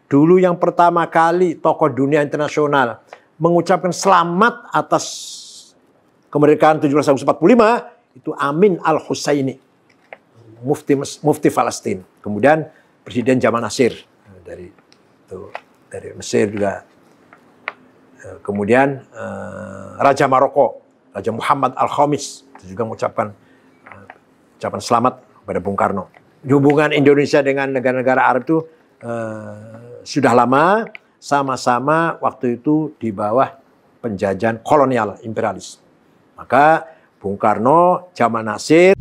dulu yang pertama kali tokoh dunia internasional mengucapkan selamat atas kemerdekaan 1745 itu Amin Al-Husaini, mufti Palestina. Kemudian Presiden Jamal Nasir dari Mesir juga. Kemudian Raja Maroko, Raja Muhammad Al-Khamis itu juga mengucapkan ucapan selamat kepada Bung Karno. Hubungan Indonesia dengan negara-negara Arab itu sudah lama, sama-sama waktu itu di bawah penjajahan kolonial imperialis. Maka Bung Karno, Jamal Nasir,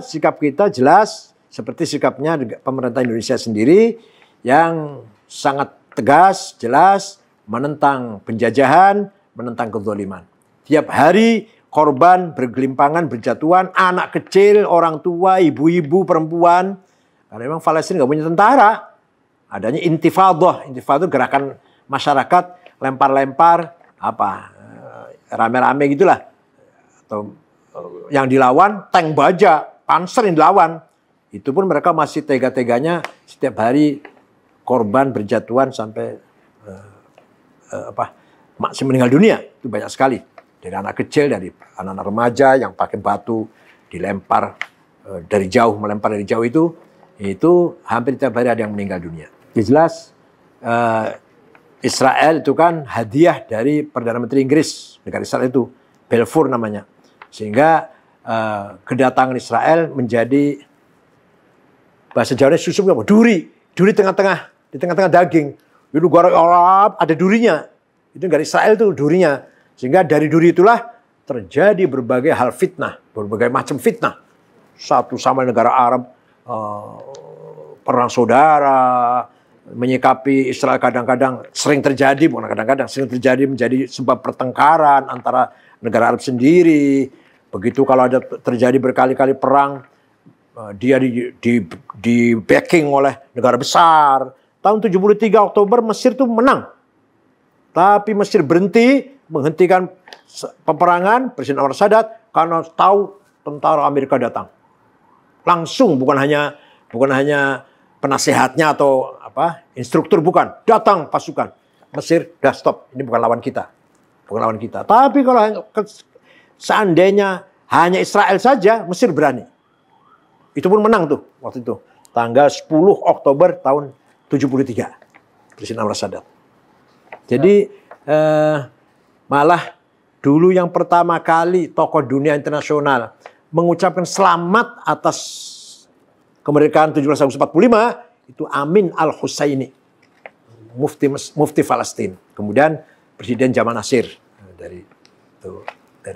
sikap kita jelas seperti sikapnya pemerintah Indonesia sendiri yang sangat tegas, jelas, menentang penjajahan, menentang kezaliman. Tiap hari korban bergelimpangan, berjatuhan, anak kecil, orang tua, ibu-ibu, perempuan. Karena memang Palestina nggak punya tentara. Adanya intifadah. Intifadah gerakan masyarakat, lempar-lempar, rame-rame gitulah. Atau yang dilawan tank baja, panser yang dilawan. Itu pun mereka masih tega-teganya setiap hari korban berjatuhan sampai masih meninggal dunia. Itu banyak sekali. Dari anak kecil, dari anak-anak remaja yang pakai batu dilempar dari jauh, melempar dari jauh itu hampir setiap hari ada yang meninggal dunia. Jelas Israel itu kan hadiah dari Perdana Menteri Inggris, negara Israel itu, Balfour namanya. Sehingga kedatangan Israel menjadi bahasa Jawanya susuk apa? Duri di tengah-tengah daging. Itu negara Arab ada durinya. Itu negara Israel itu durinya. Sehingga dari duri itulah terjadi berbagai hal fitnah, berbagai macam fitnah. Satu sama negara Arab perang saudara, menyikapi Israel kadang-kadang sering terjadi, bukan kadang-kadang sering terjadi menjadi sebab pertengkaran antara negara Arab sendiri. Begitu kalau ada terjadi berkali-kali perang, dia di backing oleh negara besar. Tahun 73 Oktober Mesir itu menang. Tapi Mesir menghentikan peperangan Presiden Anwar Sadat karena tahu tentara Amerika datang. Langsung, bukan hanya penasehatnya atau instruktur, bukan. Datang pasukan. Mesir, udah stop. Ini bukan lawan kita. Tapi kalau seandainya hanya Israel saja, Mesir berani. Itu pun menang tuh waktu itu. Tanggal 10 Oktober tahun 73. Presiden Anwar Sadat. Jadi malah dulu yang pertama kali tokoh dunia internasional mengucapkan selamat atas kemerdekaan 1745 itu Amin Al-Husaini, mufti Palestina. Kemudian Presiden Jamal Nasir dari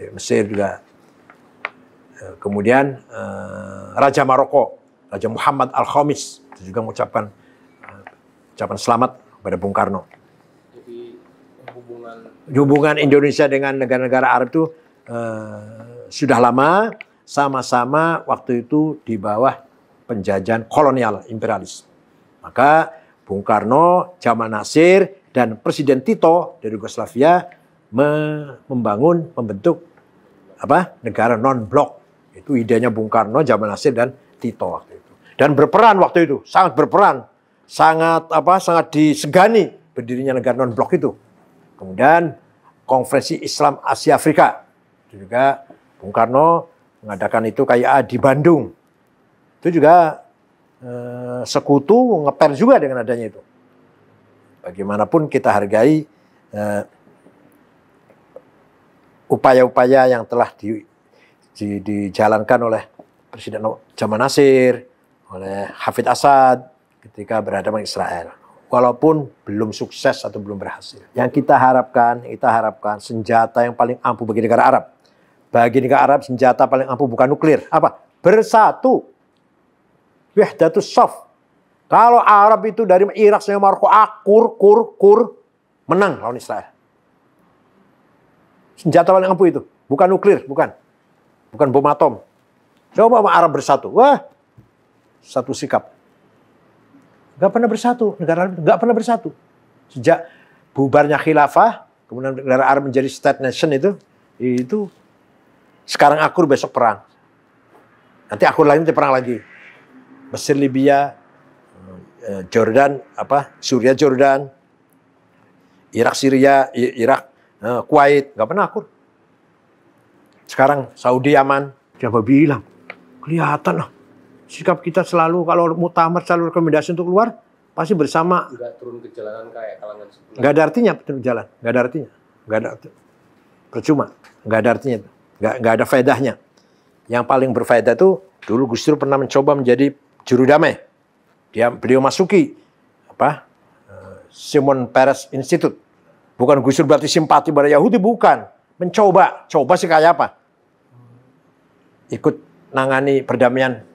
Mesir juga. Kemudian Raja Maroko, Raja Muhammad Al-Khamis itu juga mengucapkan ucapan selamat kepada Bung Karno. Jadi hubungan Indonesia dengan negara-negara Arab itu sudah lama, sama-sama waktu itu di bawah penjajahan kolonial imperialis. Maka Bung Karno, Jamal Nasir, dan Presiden Tito dari Yugoslavia membentuk negara non-blok. Itu idenya Bung Karno, Jamal Nasir, dan Tito waktu itu. Dan berperan waktu itu, sangat berperan, sangat disegani berdirinya negara non-blok itu. Kemudian Konferensi Islam Asia Afrika, itu juga Bung Karno mengadakan itu kayak di Bandung. Itu juga sekutu ngeper juga dengan adanya itu. Bagaimanapun kita hargai upaya-upaya yang telah dijalankan oleh Presiden Jamal Nasir, oleh Hafid Assad ketika berhadapan dengan Israel. Walaupun belum sukses atau belum berhasil. Yang kita harapkan senjata yang paling ampuh bagi negara Arab. Bagi negara Arab senjata paling ampuh bukan nuklir. Apa? Bersatu. Wahdatus Shaf. Kalau Arab itu dari Irak sampai Maroko kur menang lawan Israel. Senjata paling ampuh itu, bukan nuklir, bukan bom atom. Coba Arab bersatu, wah, satu sikap. Gak pernah bersatu, negara Arab gak pernah bersatu. Sejak bubarnya khilafah, kemudian negara Arab menjadi state nation itu Itu sekarang akur, besok perang. Nanti akur lagi, nanti perang lagi. Mesir, Libya, Jordan, Suriah, Jordan, Irak, Syria, Irak, Kuwait, nggak pernah akur. Sekarang Saudi, Yaman, siapa bilang? Kelihatan lah. Sikap kita selalu kalau muktamar selalu rekomendasi untuk keluar, pasti bersama. Nggak turun ke jalanan kayak kalangan sebelah. Nggak ada artinya turun jalan, nggak ada artinya, nggak ada, percuma, nggak ada artinya, nggak ada faedahnya. Yang paling berfaedah itu dulu Gus Dur pernah mencoba menjadi juru damai. Beliau masuki Shimon Peres Institute. Bukan Gus Dur berarti simpati pada Yahudi, bukan. Coba sih kayak apa? Ikut nangani perdamaian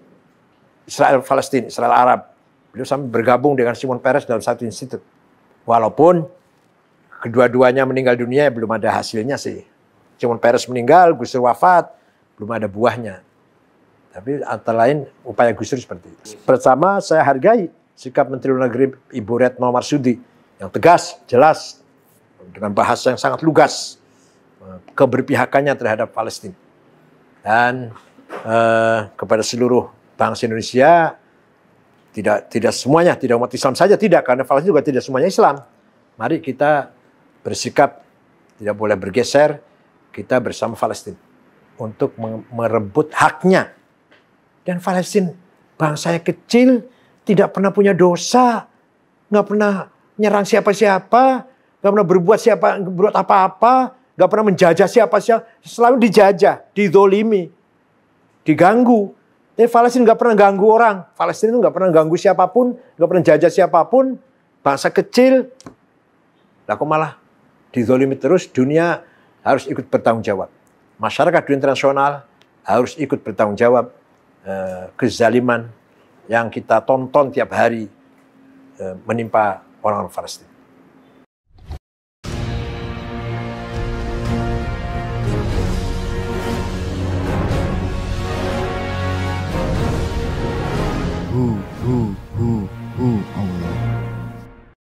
Israel-Palestina, Israel-Arab. Beliau sampai bergabung dengan Shimon Peres dalam satu institut. Walaupun kedua-duanya meninggal dunia, belum ada hasilnya sih. Shimon Peres meninggal, Gus Dur wafat, belum ada buahnya. Tapi antara lain upaya Gus Dur seperti itu. Pertama, saya hargai sikap Menteri Luar Negeri Ibu Retno Marsudi yang tegas, jelas, dengan bahasa yang sangat lugas, keberpihakannya terhadap Palestina. Dan kepada seluruh bangsa Indonesia, tidak semuanya, tidak umat Islam saja, tidak, karena Palestina juga tidak semuanya Islam. Mari kita bersikap, tidak boleh bergeser, kita bersama Palestina untuk merebut haknya. Dan Palestina, bangsa yang kecil, tidak pernah punya dosa, nggak pernah nyerang siapa-siapa, nggak pernah berbuat apa-apa, nggak pernah menjajah siapa-siapa, selalu dijajah, dizolimi, diganggu. Tapi Palestina nggak pernah ganggu orang. Palestina itu nggak pernah ganggu siapapun, nggak pernah jajah siapapun. Bangsa kecil, lah kok malah dizolimi terus. Dunia harus ikut bertanggung jawab. Masyarakat dunia internasional harus ikut bertanggung jawab kezaliman yang kita tonton tiap hari menimpa orang-orang Palestina.